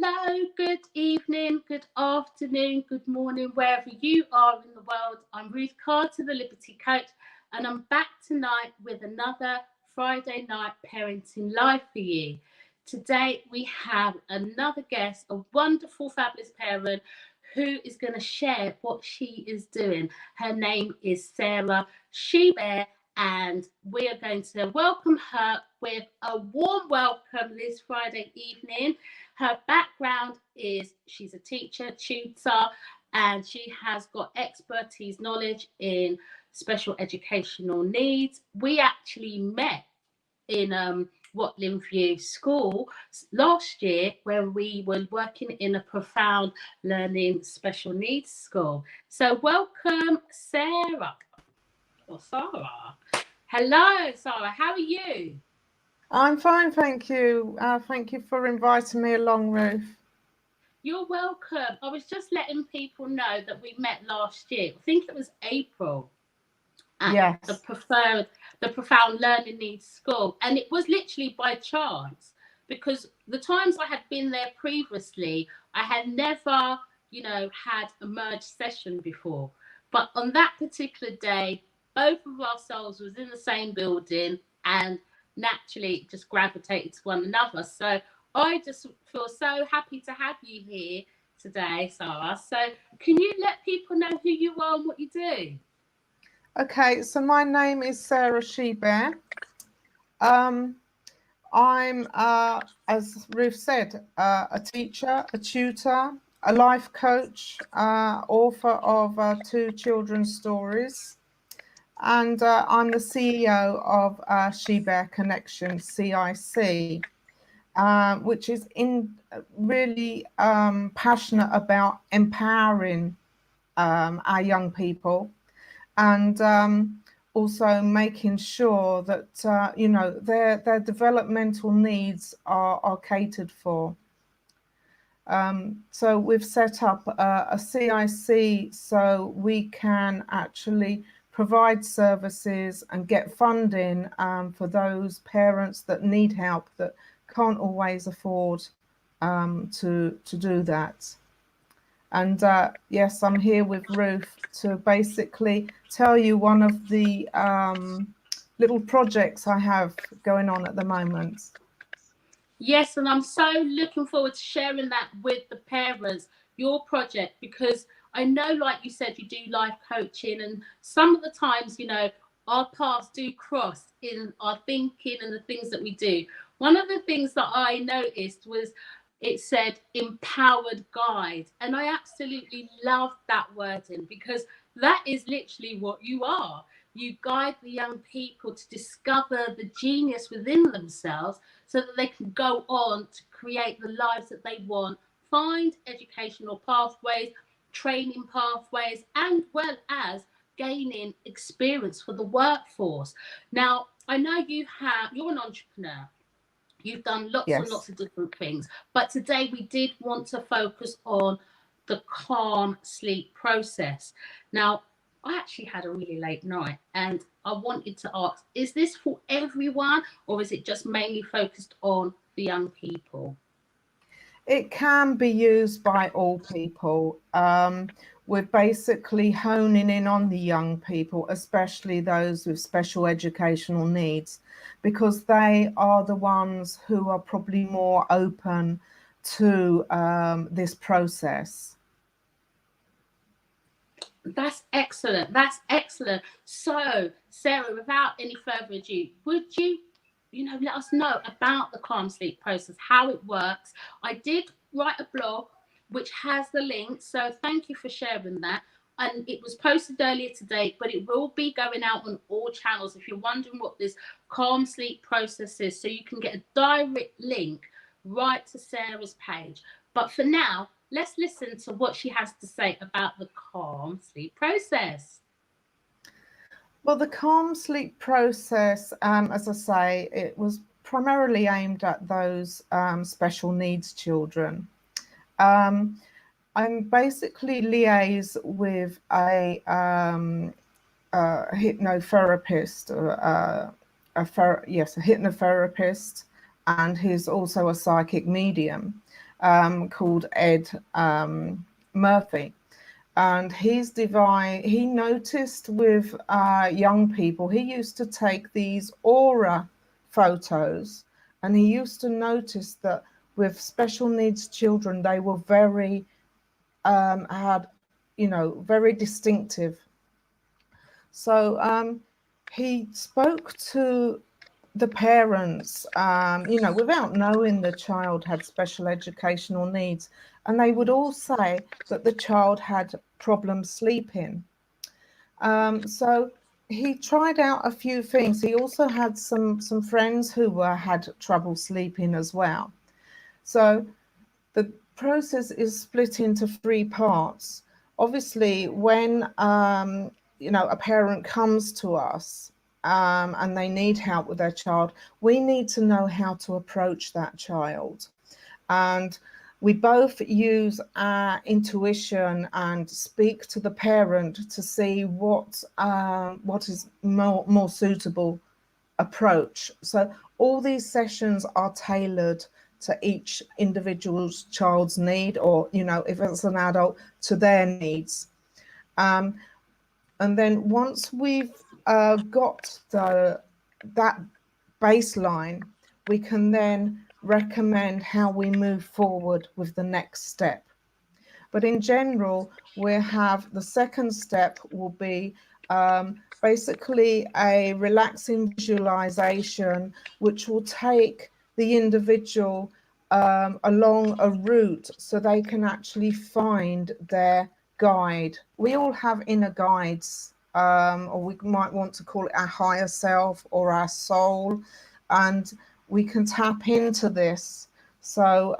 Hello, good evening, good afternoon, good morning, wherever you are in the world. I'm Ruth Carter, the Liberty Coach, and I'm back tonight with another Friday night parenting live for you. Today we have another guest, a wonderful, fabulous parent who is going to share what she is doing. Her name is Sara Shebear, and we are going to welcome her with a warm welcome this Friday evening. Her background is she's a teacher, tutor, and she has got expertise, knowledge in special educational needs. We actually met in Watling View School last year, where we were working in a profound learning special needs school. So welcome, Sarah. Or Sara. Hello, Sara. How are you? I'm fine, thank you. Thank you for inviting me along, Ruth. You're welcome. I was just letting people know that we met last year. I think it was April at the Yes. Profound Learning Needs School, and it was literally by chance, because the times I had been there previously, I had never, had a merged session before. But on that particular day, both of our souls was in the same building, and naturally just gravitated to one another. So I just feel so happy to have you here today, Sara. So can you let people know who you are and what you do? Okay, so my name is Sara Shebear. I'm, as Ruth said, a teacher, a tutor, a life coach, author of 2 children's stories, and I'm the CEO of Shebear Connection, CIC. Which is really passionate about empowering our young people, and also making sure that their developmental needs are catered for. So we've set up a CIC so we can actually provide services and get funding for those parents that need help, that can't always afford to do that. And yes, I'm here with Ruth to basically tell you one of the little projects I have going on at the moment. Yes, and I'm so looking forward to sharing that with the parents, your project, because I know, like you said, you do life coaching, and some of the times, our paths do cross in our thinking and the things that we do. One of the things that I noticed was it said empowered guide, and I absolutely loved that wording, because that is literally what you are. You guide the young people to discover the genius within themselves so that they can go on to create the lives that they want, find educational pathways, training pathways, and well as gaining experience for the workforce. Now, I know you're an entrepreneur. You've done lots and lots Yes. of different things, but today we did want to focus on the calm sleep process. Now, I actually had a really late night, and I wanted to ask, is this for everyone, or is it just mainly focused on the young people? It can be used by all people. We're basically honing in on the young people, especially those with special educational needs, because they are the ones who are probably more open to this process. That's excellent. That's excellent. So, Sarah, without any further ado, would you, let us know about the calm sleep process, how it works? I did write a blog which has the link, so thank you for sharing that. And it was posted earlier today, but it will be going out on all channels if you're wondering what this calm sleep process is, so you can get a direct link right to Sarah's page. But for now, let's listen to what she has to say about the calm sleep process. Well, the calm sleep process, as I say, it was primarily aimed at those special needs children. I'm basically liaise with a hypnotherapist, a hypnotherapist, and he's also a psychic medium. called Ed Murphy. And he noticed with young people, he used to take these aura photos, and he used to notice that with special needs children, they were very, had, very distinctive. So he spoke to the parents, without knowing the child had special educational needs, and they would all say that the child had problems sleeping. So he tried out a few things. He also had some friends who had trouble sleeping as well. So the process is split into three parts. Obviously, when a parent comes to us and they need help with their child, we need to know how to approach that child. And we both use our intuition and speak to the parent to see what is more suitable approach. So all these sessions are tailored to each individual's child's need, or if it's an adult, to their needs. And then once we've got that baseline, we can then recommend how we move forward with the next step. But in general, we have the second step will be basically a relaxing visualization, which will take the individual along a route so they can actually find their guide. We all have inner guides, or we might want to call it our higher self or our soul, and we can tap into this. So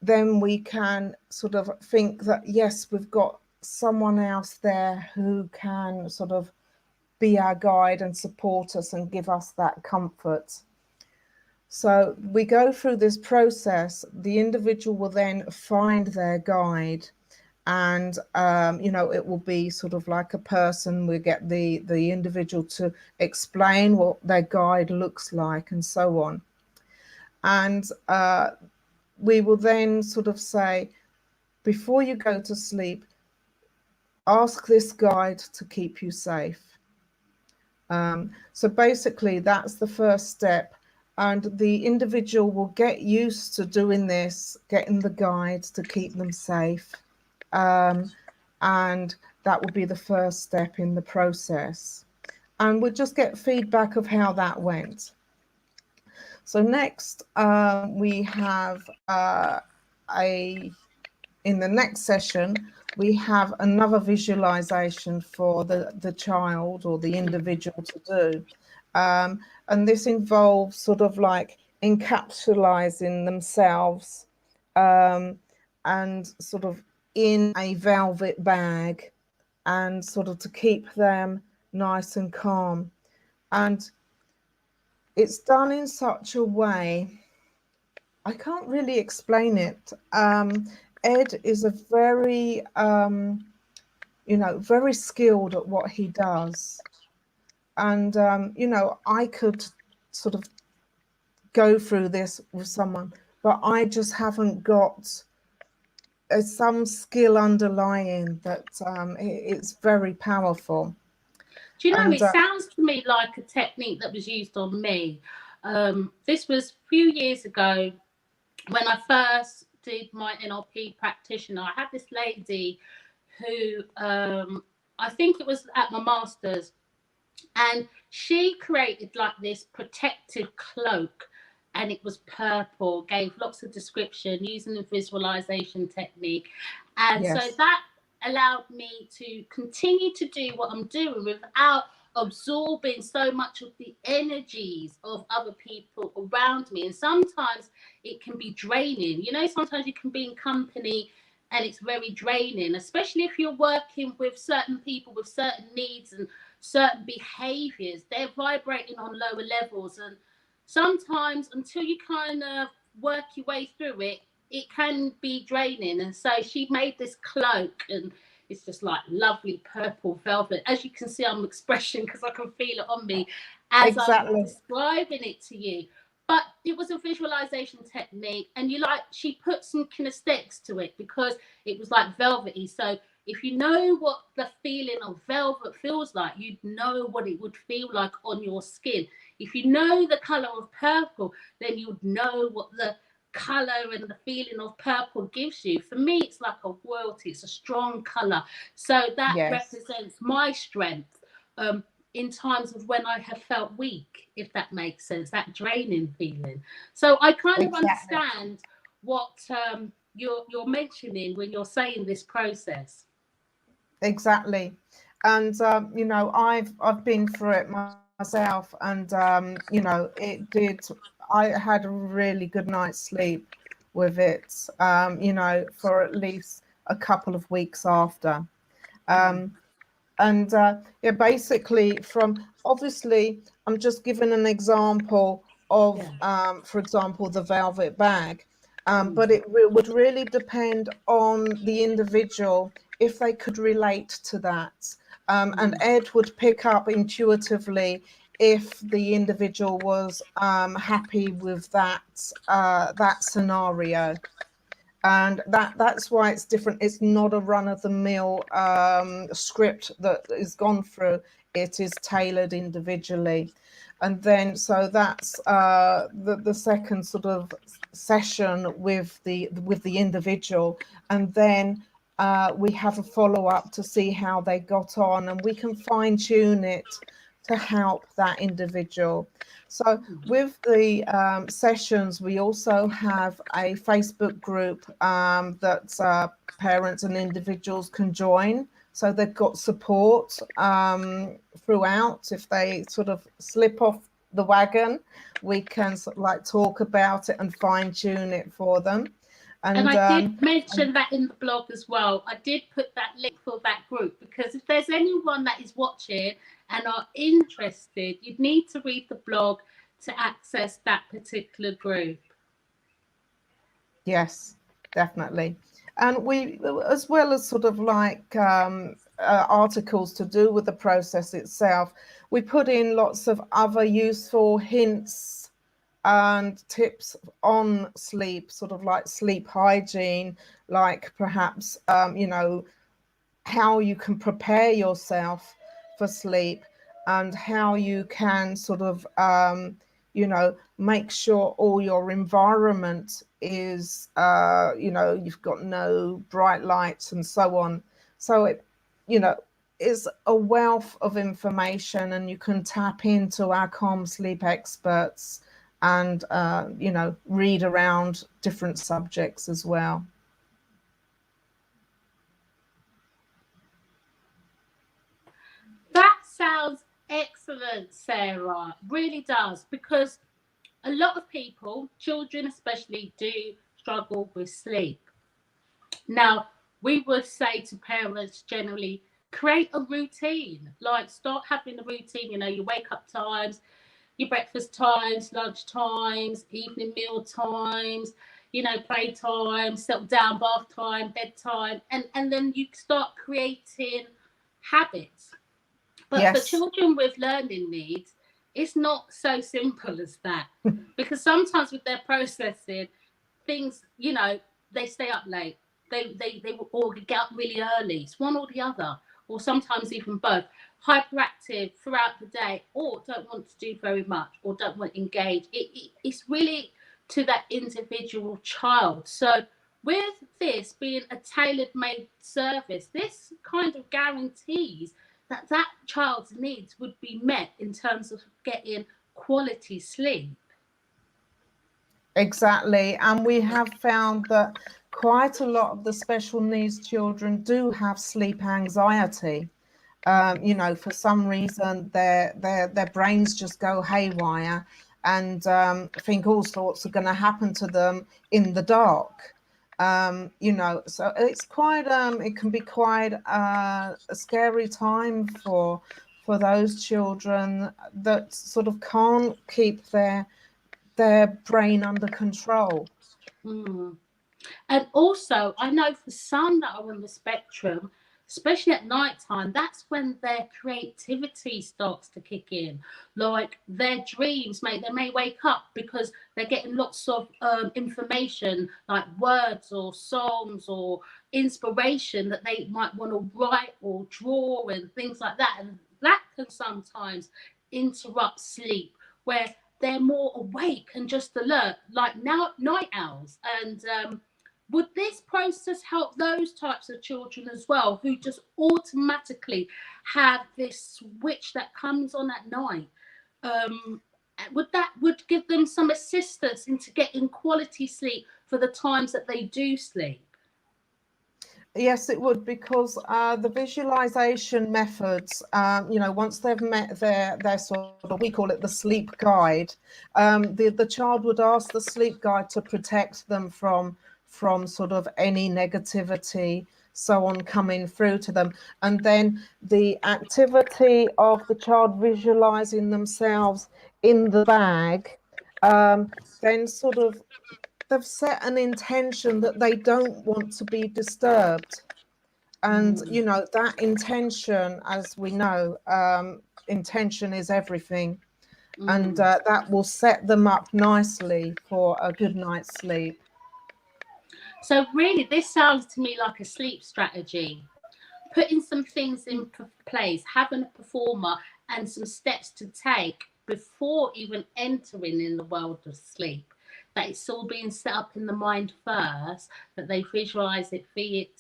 then we can sort of think that, yes, we've got someone else there who can sort of be our guide and support us and give us that comfort. So we go through this process. The individual will then find their guide, and it will be sort of like a person. We get the individual to explain what their guide looks like and so on. And we will then sort of say, before you go to sleep, ask this guide to keep you safe. So basically, that's the first step. And the individual will get used to doing this, getting the guide to keep them safe. And that will be the first step in the process. And we'll just get feedback of how that went. So next, we have in the next session, we have another visualization for the child or the individual to do. And this involves sort of like encapsulating themselves and sort of in a velvet bag, and sort of to keep them nice and calm. And it's done in such a way, I can't really explain it. Ed is a very, very skilled at what he does. And, I could sort of go through this with someone, but I just haven't got some skill underlying that it's very powerful. Do you know, And it sounds to me like a technique that was used on me. This was a few years ago when I first did my NLP practitioner. I had this lady who I think it was at my master's, and she created like this protective cloak, and it was purple, gave lots of description using the visualization technique. And so yes, that allowed me to continue to do what I'm doing without absorbing so much of the energies of other people around me. And sometimes it can be draining. Sometimes you can be in company and it's very draining, especially if you're working with certain people with certain needs and certain behaviors. They're vibrating on lower levels, and sometimes until you kind of work your way through it, it can be draining. And so she made this cloak, and it's just like lovely purple velvet. As you can see, I'm expression because I can feel it on me as I'm exactly. describing it to you. but it was a visualization technique, and she put some kinesthetics to it because it was like velvety. So if you know what the feeling of velvet feels like, you'd know what it would feel like on your skin. If you know the color of purple, then you'd know what the color and the feeling of purple gives you. For me, it's like a royalty. It's a strong color, so that Yes, represents my strength. In times of when I have felt weak, if that makes sense, that draining feeling. So I kind of exactly. understand what you're mentioning when you're saying this process. Exactly. And you know, I've been through it myself, and you know, it did. I had a really good night's sleep with it, you know, for at least a couple of weeks after. Mm. Um, and yeah, basically, from obviously, I'm just giving an example of, Yeah. for example, the velvet bag. Mm. But it would really depend on the individual if they could relate to that. And Mm. Ed would pick up intuitively if the individual was happy with that scenario, and that's why it's different. It's not a run-of-the-mill script that is gone through. It is tailored individually. And then so that's the second sort of session with the individual, and then we have a follow-up to see how they got on, and we can fine-tune it to help that individual. So with the sessions, we also have a Facebook group that parents and individuals can join. So they've got support throughout. If they sort of slip off the wagon, we can sort of like talk about it and fine tune it for them. And And I did mention that in the blog as well. I did put that link for that group because if there's anyone that is watching and are interested, you'd need to read the blog to access that particular group. yes, definitely. And we, as well as sort of like articles to do with the process itself, we put in lots of other useful hints and tips on sleep, sort of like sleep hygiene, like perhaps, you know, how you can prepare yourself for sleep, and how you can sort of you know, make sure all your environment is you know, you've got no bright lights and so on. So it, you know, is a wealth of information, and you can tap into our calm sleep experts and you know, read around different subjects as well. That sounds excellent, Sarah. Really does. Because a lot of people, children especially, do struggle with sleep. Now, we would say to parents generally, create a routine. Like, start having a routine, you know, your wake up times, your breakfast times, lunch times, evening meal times, you know, play time, settle down, bath time, bedtime, and then you start creating habits. But for Yes. children with learning needs, it's not so simple as that. Because sometimes with their processing, things, you know, they stay up late. They will all get up really early. It's one or the other, or sometimes even both. Hyperactive throughout the day, or don't want to do very much, or don't want to engage. It's really to that individual child. So with this being a tailor made service, this kind of guarantees that that child's needs would be met in terms of getting quality sleep. Exactly. And we have found that quite a lot of the special needs children do have sleep anxiety. You know, for some reason, their brains just go haywire, and think all sorts are going to happen to them in the dark. You know, so it's quite it can be quite a scary time for those children that sort of can't keep their brain under control. Mm. And also, I know for some that are on the spectrum, especially at night time, that's when their creativity starts to kick in. Like their dreams, they may wake up because they're getting lots of information, like words or songs or inspiration that they might want to write or draw and things like that. And that can sometimes interrupt sleep, where they're more awake and just alert, like now night owls. And would this process help those types of children as well, who just automatically have this switch that comes on at night? Um, would give them some assistance into getting quality sleep for the times that they do sleep? Yes, it would, because the visualization methods, once they've met their sort of, we call it the sleep guide, the child would ask the sleep guide to protect them from sort of any negativity, so on, coming through to them. And then the activity of the child visualizing themselves in the bag, then sort of they've set an intention that they don't want to be disturbed. And that intention, as we know, intention is everything. And that will set them up nicely for a good night's sleep. So really, this sounds to me like a sleep strategy. Putting some things in place, having a performer and some steps to take before even entering in the world of sleep. That it's all being set up in the mind first, that they visualize it, see it,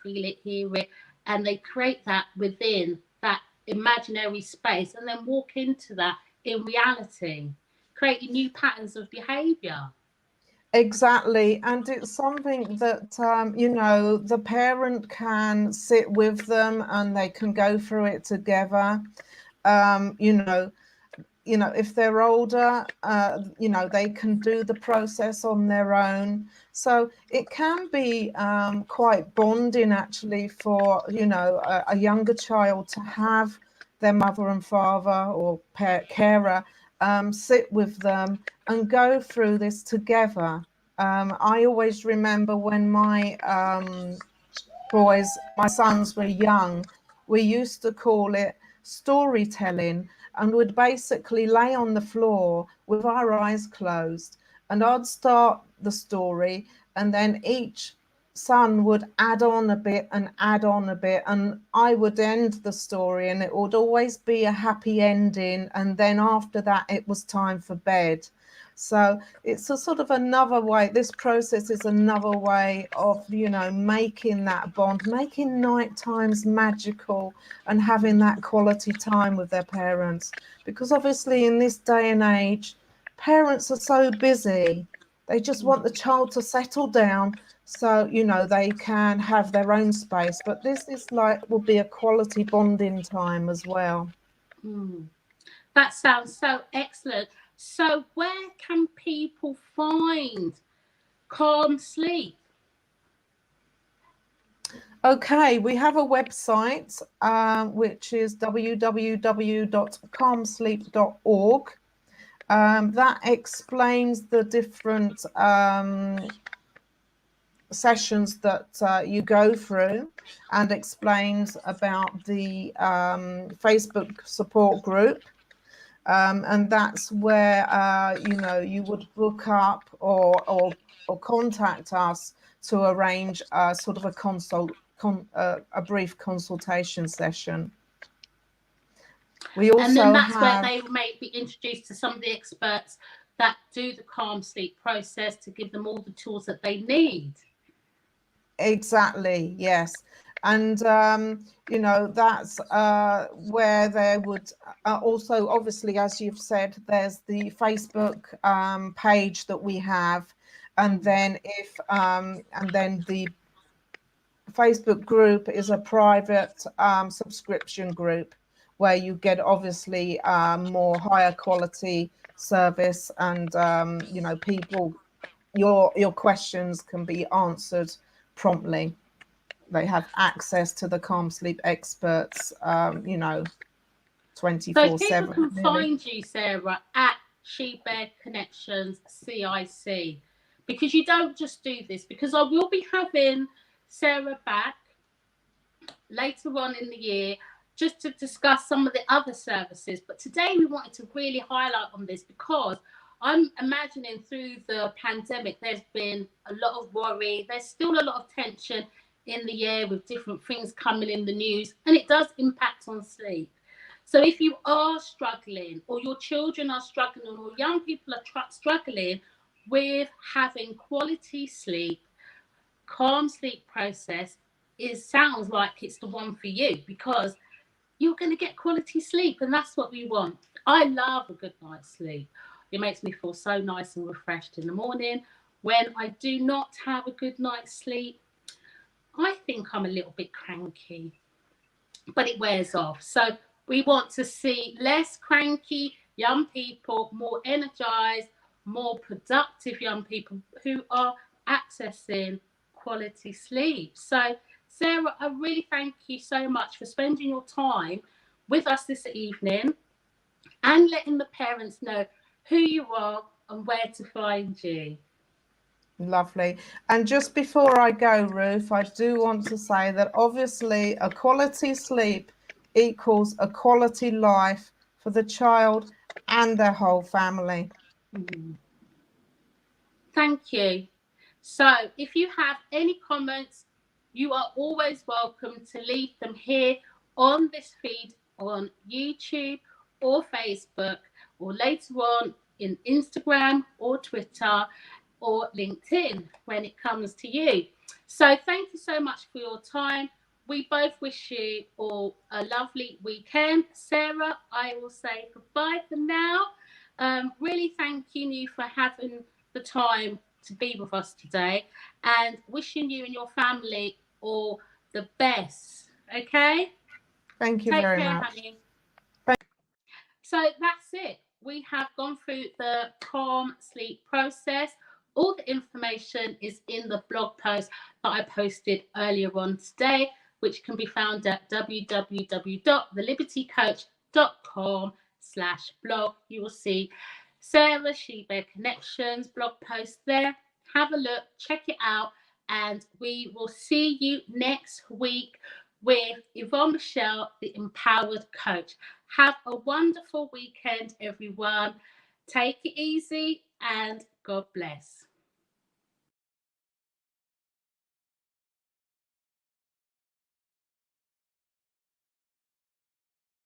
feel it, hear it, and they create that within that imaginary space and then walk into that in reality, creating new patterns of behavior. Exactly. And it's something that, the parent can sit with them and they can go through it together. Um, you know, if they're older, they can do the process on their own. So it can be quite bonding, actually, for, a younger child to have their mother and father or carer sit with them and go through this together. I always remember when my my sons were young, we used to call it storytelling, and would basically lay on the floor with our eyes closed, and I'd start the story, and then each son would add on a bit and add on a bit, and I would end the story, and it would always be a happy ending, and then after that it was time for bed. So it's a sort of another way. This process is another way of, making that bond, making night times magical, and having that quality time with their parents. Because obviously in this day and age, parents are so busy. They just want the child to settle down so, they can have their own space. But this is will be a quality bonding time as well. Mm. That sounds so excellent. So, where can people find Calm Sleep? Okay, we have a website, which is www.calmsleep.org. That explains the different sessions that you go through, and explains about the Facebook support group. And that's where, you would book up or contact us to arrange sort of a brief consultation session. We And then also that's where have, they may be introduced to some of the experts that do the calm sleep process to give them all the tools that they need. exactly, yes. And, that's where there would also, obviously, as you've said, there's the Facebook page that we have. And then the Facebook group is a private subscription group where you get obviously more higher quality service, and people, your questions can be answered promptly. They have access to the Calm Sleep experts, So people 24/7 can nearly. find you, Sarah, at Shebear Connections CIC, because you don't just do this. Because I will be having Sarah back later on in the year just to discuss some of the other services. But today we wanted to really highlight on this because I'm imagining through the pandemic, there's been a lot of worry. There's still a lot of tension in the air with different things coming in the news, and it does impact on sleep. So if you are struggling, or your children are struggling, or young people are struggling with having quality sleep, Calm Sleep Process sounds like it's the one for you, because you're going to get quality sleep, and that's what we want. I love a good night's sleep. It makes me feel so nice and refreshed in the morning. When I do not have a good night's sleep, I think I'm a little bit cranky, but it wears off. So we want to see less cranky young people, more energized, more productive young people who are accessing quality sleep. So, Sarah, I really thank you so much for spending your time with us this evening and letting the parents know who you are and where to find you. Lovely. And just before I go, Ruth, I do want to say that obviously a quality sleep equals a quality life for the child and their whole family. Thank you. So, if you have any comments, you are always welcome to leave them here on this feed on YouTube or Facebook, or later on in Instagram or Twitter or LinkedIn when it comes to you. So, thank you so much for your time. We both wish you all a lovely weekend. Sarah, I will say goodbye for now. Really thanking you for having the time to be with us today, and wishing you and your family all the best. Okay? Thank you Take very care, much. honey. So that's it. We have gone through the Calm Sleep Process. All the information is in the blog post that I posted earlier on today, which can be found at www.thelibertycoach.com/blog. You will see Sara Shebear Connections blog post there. Have a look, check it out, and we will see you next week with Yvonne Michelle, the Empowered Coach. Have a wonderful weekend, everyone. Take it easy and God bless.